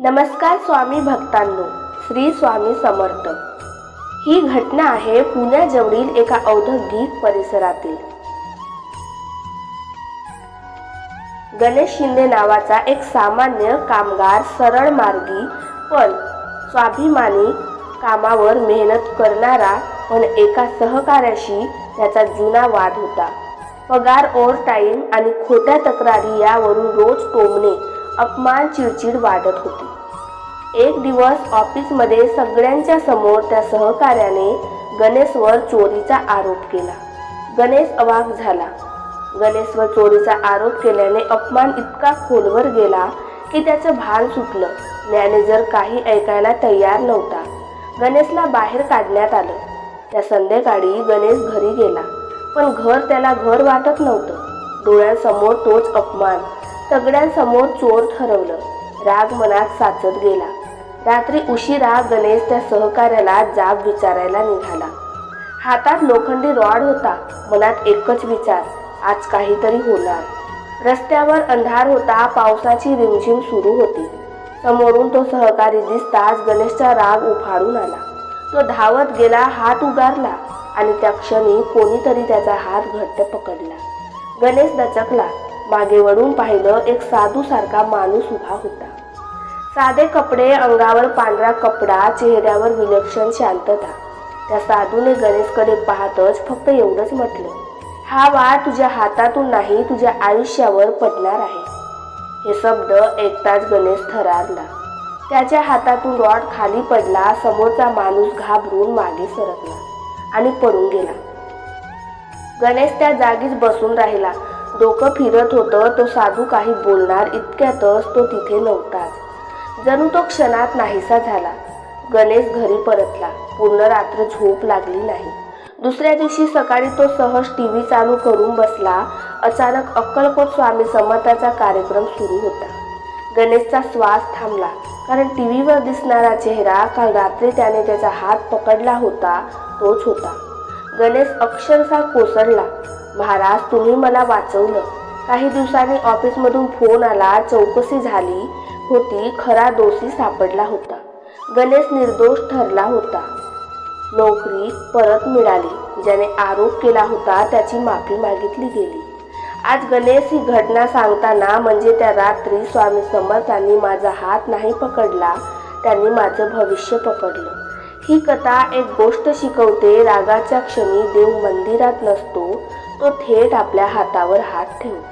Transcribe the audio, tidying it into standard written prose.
नमस्कार स्वामी भक्तांनो, श्री स्वामी समर्थ। ही घटना आहे पुण्याजवळील एका औद्योगिक परिसरातील। गणेश शिंदे नावाचा एक सामान्य कामगार सरळ मार्गी पण स्वाभिमानी कामावर मेहनत करणारा, पण एका सहकार्याशी त्याचा जुना वाद होता। पगार, ओव्हर टाइम आणि खोट्या तक्रारी यावरून रोज टोमणे, अपमान, चिडचिड वाढत होती। एक दिवस ऑफिसमध्ये सगळ्यांच्या समोर त्या सहकार्याने गणेशवर चोरीचा आरोप केला। गणेश अवाक झाला। गणेशवर चोरीचा आरोप केल्याने अपमान इतका खोलवर गेला की त्याचं भान सुटलं। मॅनेजर काही ऐकायला तयार नव्हता। गणेशला बाहेर काढण्यात आलं। त्या संध्याकाळी गणेश घरी गेला, पण घर त्याला घर वाटत नव्हतं। डोळ्यांसमोर तोच अपमान, सगळ्यांसमोर चोर ठरवलं। राग मनात साचत गेला। रात्री उशिरा गणेश त्या सहकार्याला जाब विचारायला निघाला। हातात लोखंडी रॉड होता, मनात एकच विचार, आज काहीतरी होणार। रस्त्यावर अंधार होता, पावसाची रिमझिम सुरू होती। समोरून तो सहकारी दिसताच गणेशचा राग उफाळून आला। तो धावत गेला, हात उगारला आणि त्या क्षणी कोणीतरी त्याचा हात घट्ट पकडला। गणेश दचकला, मागे वळून पाहिलं, एक साधू सारखा माणूस उभा होता। साधे कपडे, अंगावर पांढरा कपडा, चेहऱ्यावर विलक्षण शांतता। त्या साधूने गणेशकडे पाहतच फक्त एवढंच म्हटलं, हा वार तुझ्या हातातून नाही, तुझ्या आयुष्यावर पडणार आहे। हे शब्द ऐकताच गणेश थरारला। त्याच्या हातातून रॉड खाली पडला। समोरचा माणूस घाबरून मागे सरकला आणि पळून गेला। गणेश त्या जागीच बसून राहिला। डोकं फिरत होतं। तो साधू काही बोलणार इतक्यातच तो तिथे नव्हताच। जणू तो क्षणात नाहीसा झाला। गणेश घरी परतला। पूर्ण रात्र झोप लागली नाही। दुसऱ्या दिवशी सकाळी तो सहज टीव्ही चालू करून बसला। अचानक अक्कलकोट स्वामी समर्थाचा कार्यक्रम सुरू होता। गणेशचा श्वास थांबला, कारण टीव्हीवर दिसणारा चेहरा काल रात्री त्याने त्याचा हात पकडला होता तोच होता। गणेश अक्षरशः कोसळला, महाराज तुम्ही मला वाचवलं। काही दिवसांनी ऑफिसमधून फोन आला, चौकशी झाली होती, खरा दोषी सापडला होता। गणेश निर्दोष ठरला होता। नोकरी परत मिळाली। ज्याने आरोप केला होता त्याची माफी मागितली गेली। आज गणेश ही घटना सांगताना म्हणजे त्या रात्री स्वामी समर्थांनी माझा हात नाही पकडला, त्यांनी माझं भविष्य पकडलं। ही कथा एक गोष्ट शिकवते, रागाच्या क्षणी देव मंदिरात नसतो, तो थेट आपल्या हातावर हात ठेवतो।